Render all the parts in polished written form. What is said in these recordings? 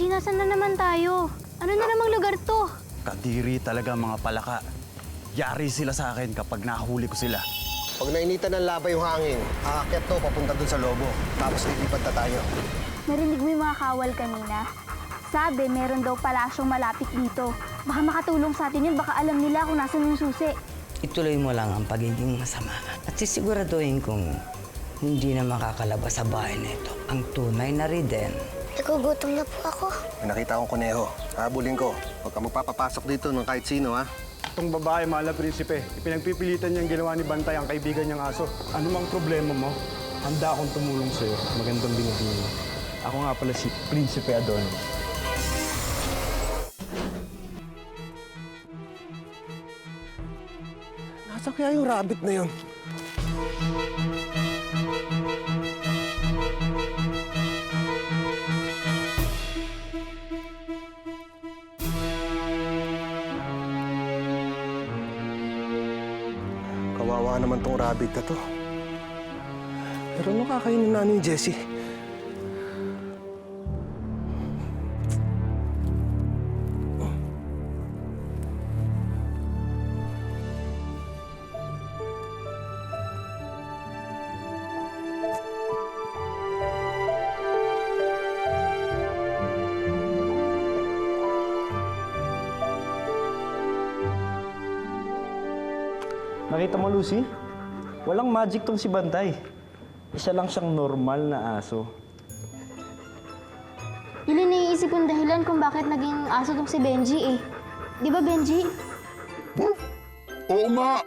Benji, nasan na naman tayo? Ano na namang lugar to? Kadiri talaga mga palaka. Yari sila sa akin kapag nahuli ko sila. Pag nainitan ng laba yung hangin, aakyat to papunta dun sa lobo. Tapos lilipad na tayo. Narinig mo yung mga kawal kanina? Sabi, meron daw palasyong malapit dito. Baka makatulong sa atin yun, baka alam nila kung nasan yung susi. Ituloy mo lang ang pagiging masama at sisiguraduhin kong hindi na makakalabas sa bahay na ito ang tunay na Riden. Nagugutom na po ako. May nakita akong kuneho. Habulin ko. Huwag ka magpapapasok dito ng kahit sino, ha? Itong babae, mahal na prinsipe, ipinagpipilitan niyang ginawa ni Bantay ang kaibigan niyang aso. Ano mang problema mo, handa akong tumulong sa'yo. Magandang binigyan mo. Ako nga pala si Prinsipe Adon. Nasaan kaya yung rabbit na yun? Kawawa naman tong rabbit na to. Pero ano kakainin na ni Jessie? Nakita mo, Lucy? Walang magic tong si Bantay. Isa lang siyang normal na aso. Yun yung naiisip kong dahilan kung bakit naging aso tong si Benji eh. Di ba, Benji? Oo nga!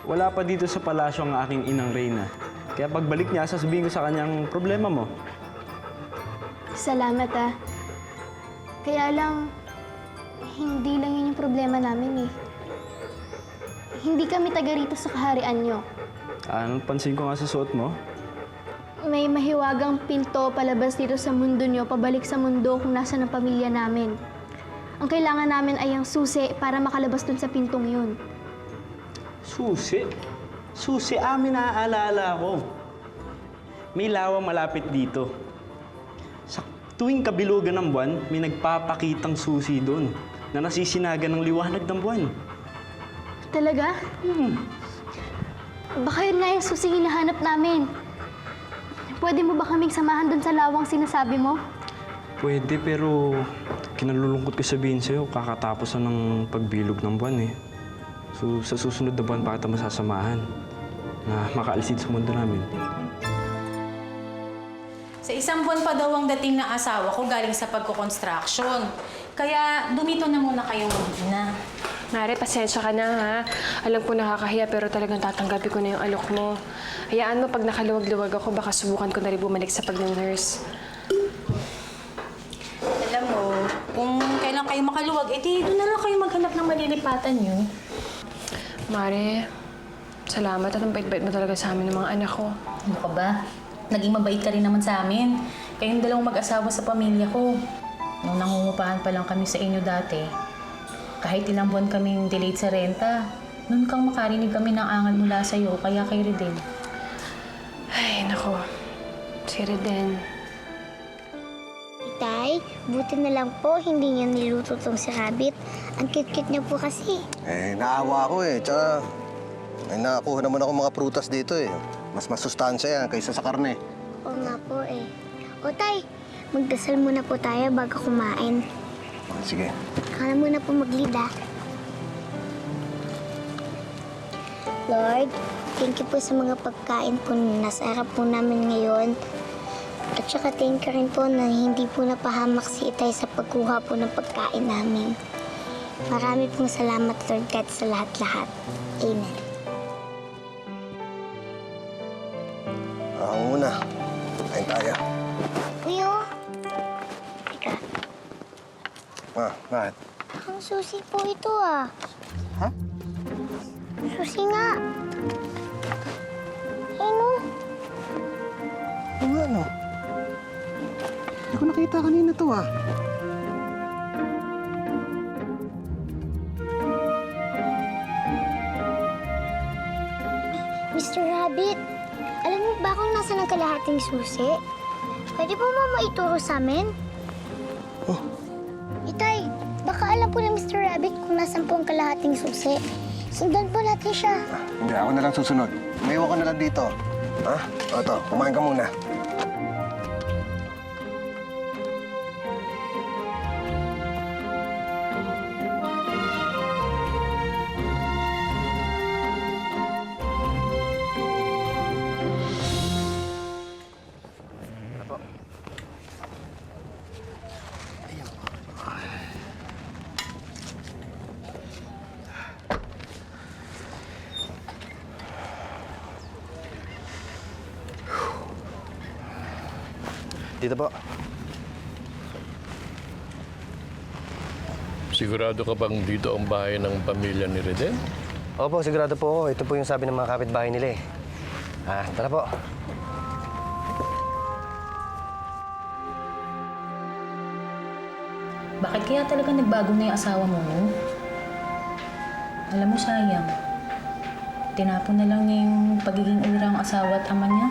Wala pa dito sa palasyo ang aking inang Reyna. Kaya pagbalik niya, sasabihin ko sa kanyang problema mo. Salamat ah. Kaya lang, hindi lang yun yung problema namin eh. Hindi kami taga rito sa kaharian nyo. Anong pansin ko nga sa suot mo? May mahiwagang pinto palabas dito sa mundo nyo, pabalik sa mundo kung nasa ng pamilya namin. Ang kailangan namin ay ang susi para makalabas dun sa pintong yun. Susi? Susi, amin naaalala ko. May lawang malapit dito. Sa tuwing kabilugan ng buwan, may nagpapakitang susi doon na nasisinagan ng liwanag ng buwan. Talaga? Baka yun nga yung susing hinahanap namin. Pwede mo ba kaming samahan dun sa lawang sinasabi mo? Pwede, pero kinalulungkot ko sabihin sa'yo, kakatapos na ng pagbilog ng buwan eh. So, sa susunod na buwan, bakit masasamahan na makaalis dito sa mundo namin? Sa isang buwan pa daw ang dating ng asawa ko galing sa pagko-construction. Kaya dumito na muna kayong mag-ina. Mare, pasensya ka na ha. Alam ko nakakahiya pero talagang tatanggapin ko na yung alok mo. Hayaan mo pag nakaluwag-luwag ako, baka subukan ko na rin bumalik sa pag-nurse. Alam mo, kung kailan kayo makaluwag, edi doon na lang kayo maghanap ng malilipatan nyo. Mare, salamat at ang bait-bait mo talaga sa amin ng mga anak ko. Ano ka ba? Naging mabait ka rin naman sa amin. Kayong dalawang mag-asawa sa pamilya ko. Nung nangungupahan pa lang kami sa inyo dati, kahit ilang buwan kaming delayed sa renta, noon kang makarinig kami ng angal mula sa'yo, kaya kay Riden. Ay, nako. Si Riden. Itay, buti na lang po hindi niya niluto tong si Rabbit. Ang cute-cute niya po kasi. Naawa ako eh. Tsaka, may nakakuha naman ako mga prutas dito eh. Mas masustansya yan kaysa sa karne. Oo nga po eh. O tay, magdasal muna po tayo bago kumain. Sige. Kala mo na po maglida. Lord, thank you po sa mga pagkain po na nasa harap po namin ngayon. At saka thank you rin po na hindi po napahamak si Itay sa pagkuha po ng pagkain namin. Marami pong salamat, Lord God, sa lahat-lahat. Amen. Ako muna. Kain tayo. Kuyo. Teka, Bakit? ang susi po ito ah. Ha? Susi nga. Ano? Ano nga, no? Hindi ko nakita kanina to, ah. Mr. Rabbit, alam mo ba kung nasa ng kalahating susi? Pwede po mo maituro sa amin? na po ni Mr. Rabbit kung nasan po ang kalahating susi. Sundan po natin siya. Hindi, ako na lang susunod. Maiwan ka na lang dito. Ha? O, ito, kumain ka muna. Dito po. Sigurado ka bang dito ang bahay ng pamilya ni Reden? Opo, sigurado po ako. Ito po yung sabi ng mga kapitbahay nila eh. Tara po. Bakit kaya talaga nagbago na yung asawa mo, no? Alam mo, sayang. Tinapon na lang niya yung pagiging urang asawa at ama niya.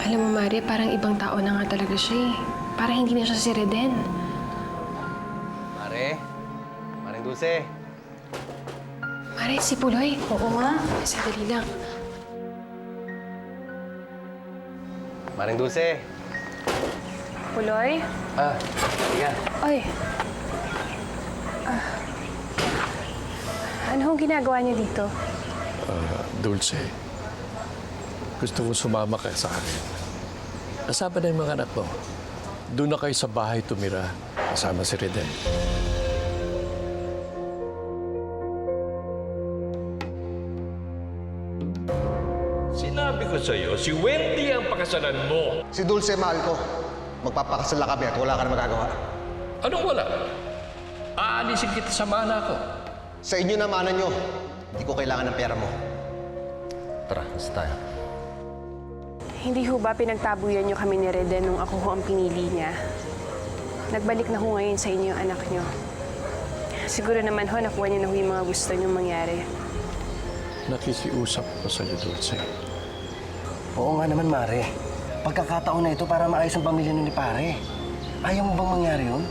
Alam mo, Mari, parang ibang tao na nga talaga siya eh. Parang hindi na siya si Reden. Mare. Maring Dulce. Mari, si Puloy. Oo nga. Sandali lang. Maring Dulce. Puloy? Sige. Oy. Ano hong ginagawa niyo dito? Dulce, gusto ko sumama ka sa akin. Kasama na yung mga anak mo. Doon na kayo sa bahay tumira kasama si Reden. Sinabi ko sa'yo, si Wendy ang pakasalan mo. Si Dulce, mahal ko. Magpapakasal na kami at wala ka na magagawa. Anong wala? Aalisin kita sa mana ko. Sa inyo na mana nyo. Hindi ko kailangan ng pera mo. Tara, basta tayo. Hindi ho ba pinagtabuyan niyo kami ni Reden nung ako ho ang pinili niya? Nagbalik na ho ngayon sa inyo yung anak niyo. Siguro naman ho, nakuha niyo na ho yung mga gusto niyong mangyari. Nakikiusap ko sa'yo, Dulce. Oo nga naman, Mare. Pagkakataon na ito para maayos ang pamilya ni Pare. Ayaw mo bang mangyari yun?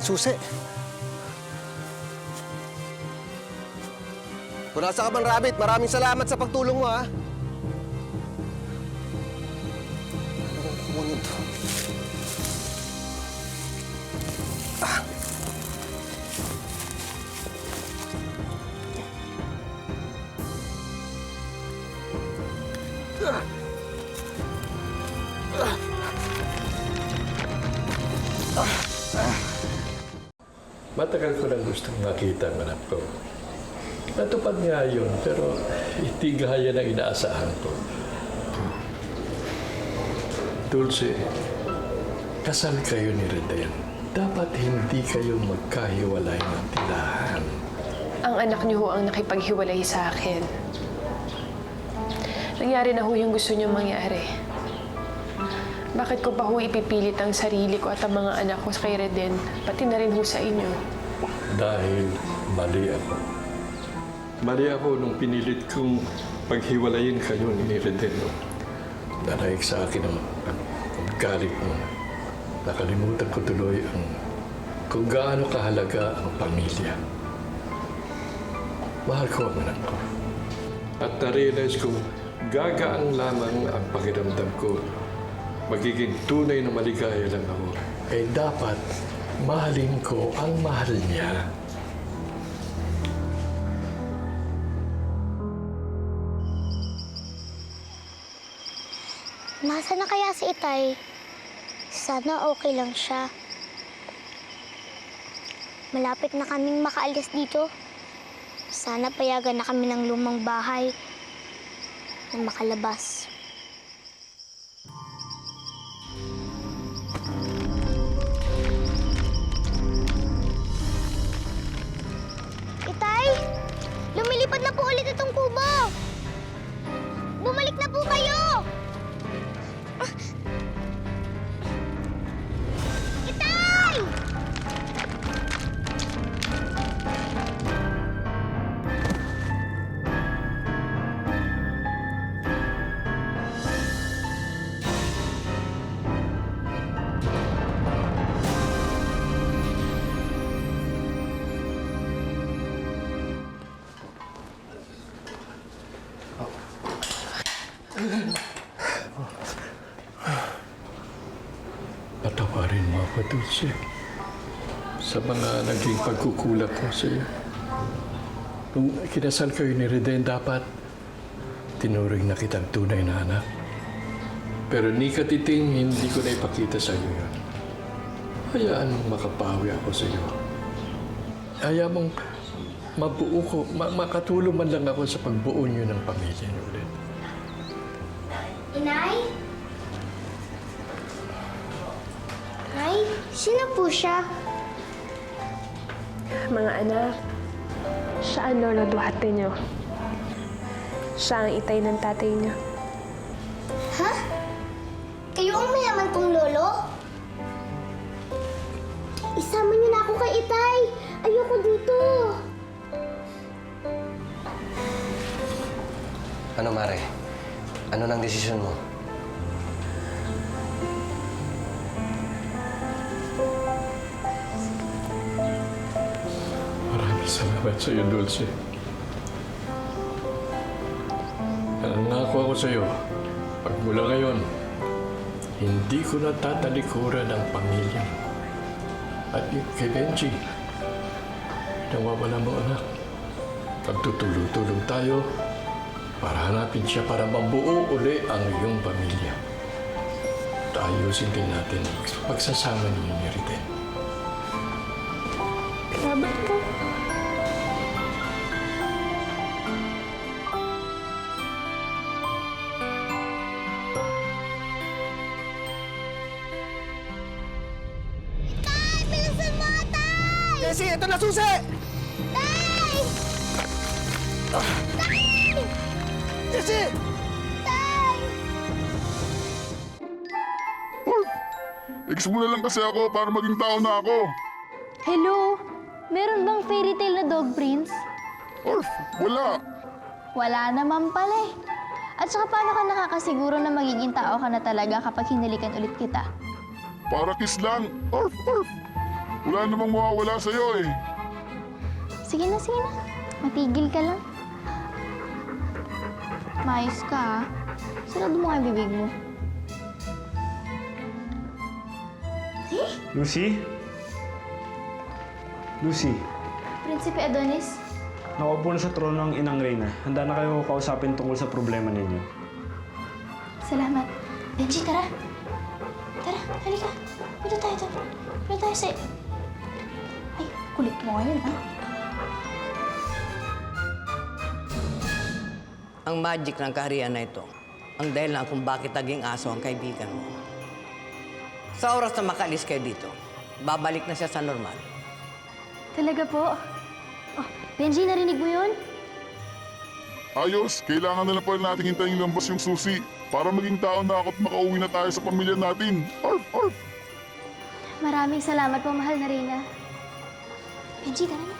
Susi. Kung nasa ka man, Rabbit, maraming salamat sa pagtulong mo, ha? Ano kung kukunin to? Matagal ko nang gustong makita ang anak ko. Natupad nga yun, pero hindi gaya ng inaasahan ko. Dulce, kasal kayo ni Reden. Dapat hindi kayo magkahiwalay ng tilahan. Ang anak niyo ho ang nakipaghiwalay sa akin. Nangyari na ho yung gusto niyo mangyari. Bakit ko pa ho ipipilit ang sarili ko at ang mga anak ko kay Reden, pati na rin ho sa inyo? Dahil mali ako. Mali ako nung pinilit kong paghiwalayin kayo ni Reden. Nanayag sa akin ang galit mo. Nakalimutan ko tuloy kung gaano kahalaga ang pamilya. Mahal ko ang anak ko. At na-realize kong gagaan lamang ang pakiramdam ko. Magiging tunay na maligaya lang ako. Eh dapat mahalin ko ang mahal niya. Nasaan na kaya si Itay? Sana okay lang siya. Malapit na kaming makaalis dito. Sana payagan na kami ng lumang bahay na makalabas. Itay! Lumilipad na po ulit itong kubo! Bumalik na po kayo! Itay! Patawarin mo ako, Dulce. Sa mga naging pagkukulat ko sa iyo. Nung kinasal kayo ni Reden, dapat tinuring na kitang tunay na anak. Pero ni Katiting, hindi ko na ipakita sa iyo yun. Hayaan mong makapawi ako sa iyo. Hayaan mong mabuo ko, makatulong man lang ako sa pagbuo niyo ng pamilya niyo ulit. Inay? Ay, sino po siya? Mga anak, siya ang lolo Duharte niyo. Siya ang itay ng tatay niyo. Ha? Kayo ang mayaman kong lolo? Isama niyo na ako kay Itay. Ayoko dito. Ano, Mare? Ano nang desisyon mo? Maraming salamat sa iyo, Dulce. Nangako ako sa iyo, pag mula ngayon, hindi ko na tatalikuran ang pamilya. At kay Benji, nawawala mo anak. Pagtutulong-tulong tayo para hanapin siya para mabuo uli ang iyong pamilya. Ayusin din natin ang pagsasama ninyo ni Reden. Salamat po. Tay, bilisan mo, Tay! Jessie, ito na susi! Tay! Tay! Jessie! Tay! Ex mo na lang kasi ako para maging tao na ako. Hello? Meron bang fairy tale na dog prince? Orf, wala. Wala naman pala eh. At saka paano ka nakakasiguro na magiging tao ka na talaga kapag hinalikan ulit kita? Para kiss lang. Orf, orf. Wala namang mawawala sa'yo eh. Sige na, sige na. Matigil ka lang. Mayos ka, ha? Sarado mo nga yung bibig mo. Lucy? Lucy, Prinsipe Adonis? nakaupo na sa trono ang Inang Reyna. Handa na kayo kausapin tungkol sa problema ninyo. Salamat. Benji, tara. Tara, halika. Punta tayo doon. Punta tayo sa... Ay, kulit mo ngayon, ha? Ang magic ng kaharian na ito, ang dahilan kung bakit naging aso ang kaibigan mo. Sa oras na makaalis kayo dito, babalik na siya sa normal. Talaga po? Oh, Benji, narinig mo yun? Ayos, kailangan na lang pala natin hintayin lambas yung susi para maging tao na ako at makauwi na tayo sa pamilya natin. Orf, orf. Maraming salamat po, mahal na Reyna. Benji, tara na.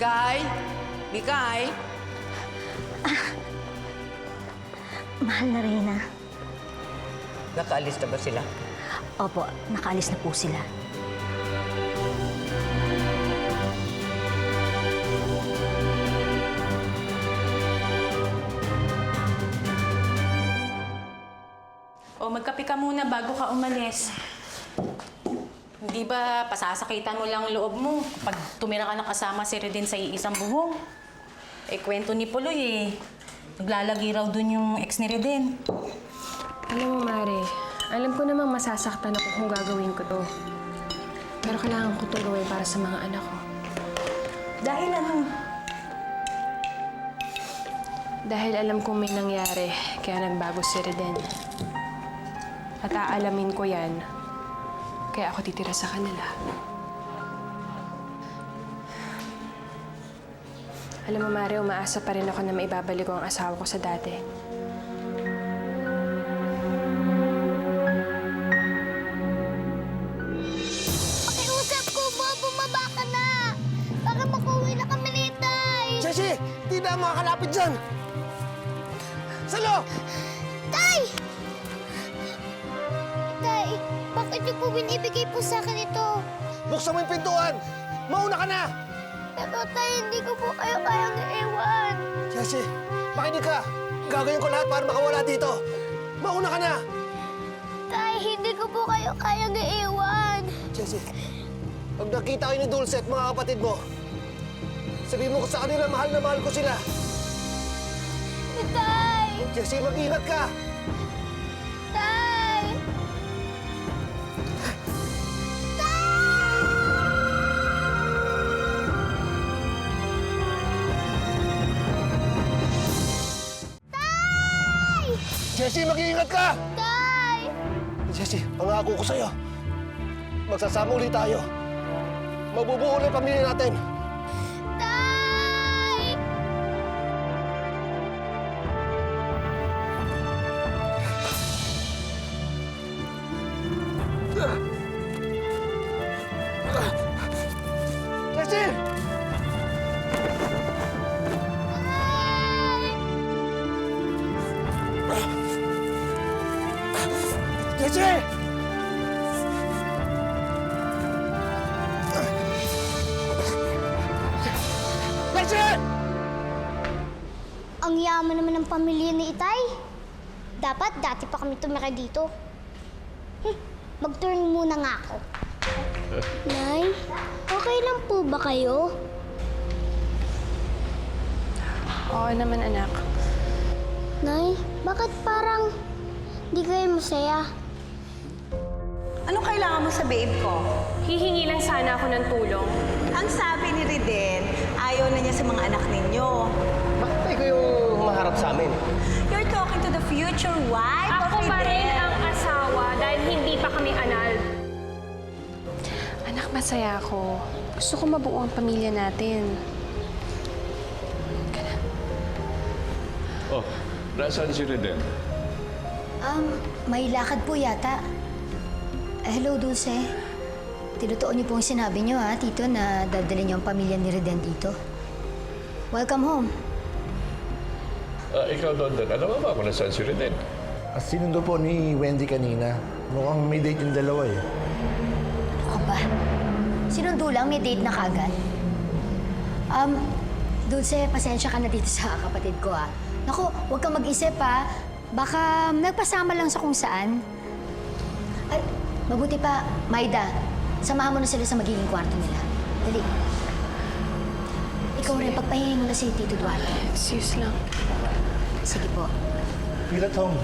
Mikay! Mikay! Mahal na Reyna. Nakaalis na ba sila? Opo, nakaalis na po sila. O magkape ka muna bago ka umalis. Hindi ba pasasakitan mo lang ang loob mo pag tumira ka na kasama si Reden sa iisang buhong? Eh, kwento ni Puloy eh. Naglalagi raw dun yung ex ni Reden. Alam mo, Mare, alam ko namang masasaktan ako kung gagawin ko to. Pero kailangan ko itong gawin para sa mga anak ko. Dahil ano? Dahil alam kong may nangyari, kaya nagbago si Reden. At aalamin ko yan, kaya ako titira sa kanila. Alam mo, Mare, umaasa pa rin ako na maibabalik ko ang asawa ko sa dati. Pakiusap ko, Bo, bumaba ka na! Baka makuwi na kami ni Tay! Jessie! Di na makakalapit dyan! Salo! Tay! Tay, bakit niyo po binibigay po sa akin ito? Buksan mo yung pintuan! Mauna ka na! Pero Tay, hindi ko po kayo kayang iiwan. Jessie, makinig ka! Gagawin ko lahat para makawala dito! Mauna ka na! Tay, hindi ko po kayo kayang iiwan. Jessie, pag nakita kayo ni Dulce at mga kapatid mo, sabihin mo ko sa kanila mahal na mahal ko sila. Tay! Jessie, mag-ingat ka! Tay! Jessie, mag-iingat ka! Tay! Jessie, pangako ko sa'yo. Magsasama ulit tayo. Mabubuo ulit ang pamilya natin. Tay! Jessie! Jessie! Jessie! Ang yaman naman ng pamilya ni Itay. Dapat dati pa kami tumira dito. Mag-turn muna nga ako. Nay, okay lang po ba kayo? Oo naman, anak. Nay, bakit parang di kayo masaya? Anong kailangan mo sa babe ko? Hihingi lang sana ako ng tulong. Ang sabi ni Riden, ayaw na niya sa mga anak ninyo. Bakit tayo kayong humaharap sa amin? You're talking to the future wife of Ako pa rin Riden. ang asawa dahil hindi pa kami anal. Anak, masaya ako. Gusto ko mabuo ang pamilya natin. Oh, nasaan si Reden? May lakad po yata. Hello, Dulce. Tinutuon niyo po yung sinabi niyo, ha, Tito, na dadalhin niyo ang pamilya ni Reden dito. Welcome home. Ikaw, Dondon, alam mo ba kung nasaan si Reden? Sinundo po ni Wendy kanina. Mukhang may date yung dalawa eh. Ano ka ba? Sinundo lang, may date na kagad. Dulce, pasensya ka na dito sa kapatid ko, ha. Naku, huwag kang mag-isip, ha. Baka nagpasama lang sa kung saan. Ay, mabuti pa, Maida, samahan mo na sila sa magiging kwarto nila. Dali. Ikaw rin, pagpahingin mo na si Tito Duarte. Excuse lang. Sige po. Feel at home.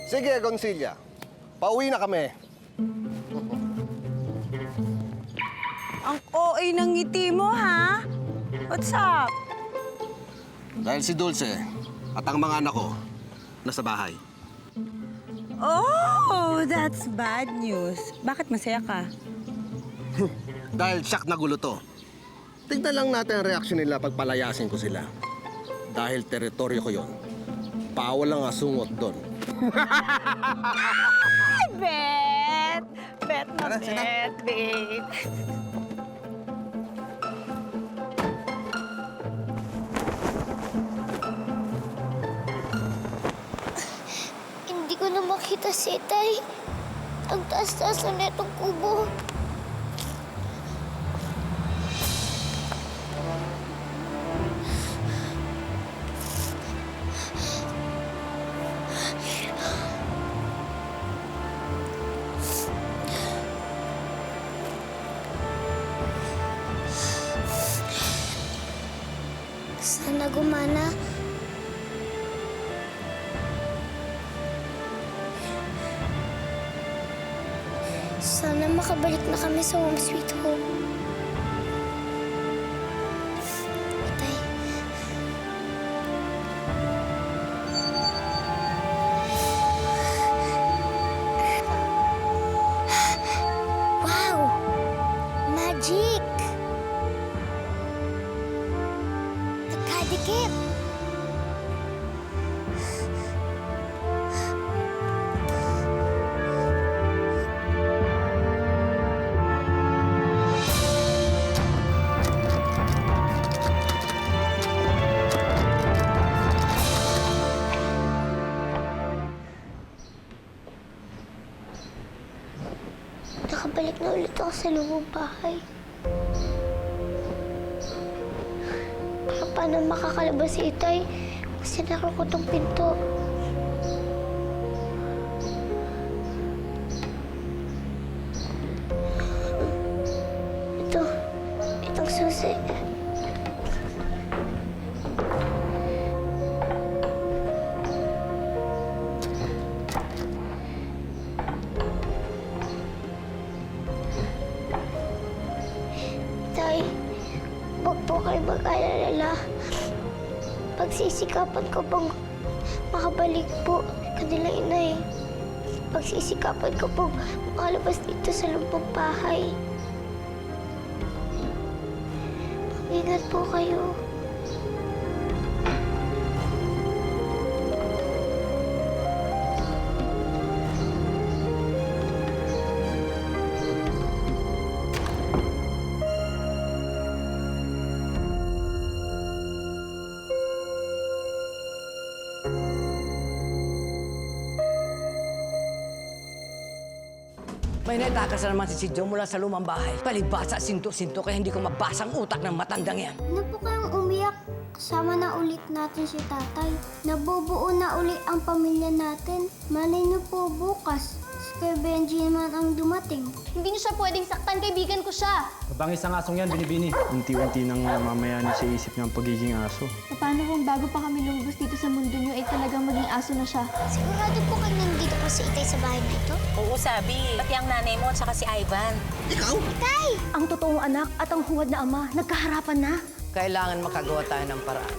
Sige, Goncilla. Pauwi na kami. Ang OA ng ngiti mo, ha? What's up? Dahil si Dulce at ang mga anak ko nasa bahay. Oh, that's bad news. Bakit masaya ka? Dahil siyak na gulo to. Tignan lang natin ang reaksyon nila pag palayasin ko sila. Dahil teritoryo ko yon. Bawal ang asungot doon. Ay, bet! Bet na bet, babe. Hindi ko na makita si Itay. Ang taas-taas na netong kubo. Sana gumana. Sana makabalik na kami sa home sweet home. Itay. Daddy Kip. Nakabalik na ulit ako sa lubong bahay. Pero paano makakalabas si Itay kung sinara ko tong pinto? Itong susi. Tay, huwag po kayo mag-alala. Pagsisikapan ko pong makabalik po kanilang inay. Pagsisikapan ko pong makalabas dito sa lubong bahay. Mag-ingat po kayo. May naitakas na naman si Sidjo mula sa lumang bahay. Palibasa, sinto-sinto, kaya hindi ko mabasa ang utak ng matandang yan. Ano po kayong umiyak? Kasama na ulit natin si tatay. Nabubuo na ulit ang pamilya natin. Malay niyo po bukas. Si Kuya Benji naman ang dumating. Hindi niyo siya pwedeng saktan, kaibigan ko siya. Mabangis ang asong yan, Binibini. Unti-unti nang mamayani sa isip niya ang pagiging aso. Paano kung bago pa kami lumabas dito sa mundo niyo ay talagang maging aso na siya? Sigurado po kayo nandito po si Itay sa bahay na ito? Oo, sabi. Pati ang nanay mo at saka si Ivan. Ikaw? Itay! Ang totoong anak at ang huwad na ama, nagkaharapan na. Kailangan makagawa tayo ng paraan.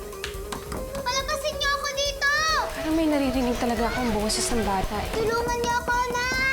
Palabasin niyo ako dito! Parang may naririnig talaga akong boses ng bata. Tulungan niyo ako, Nay!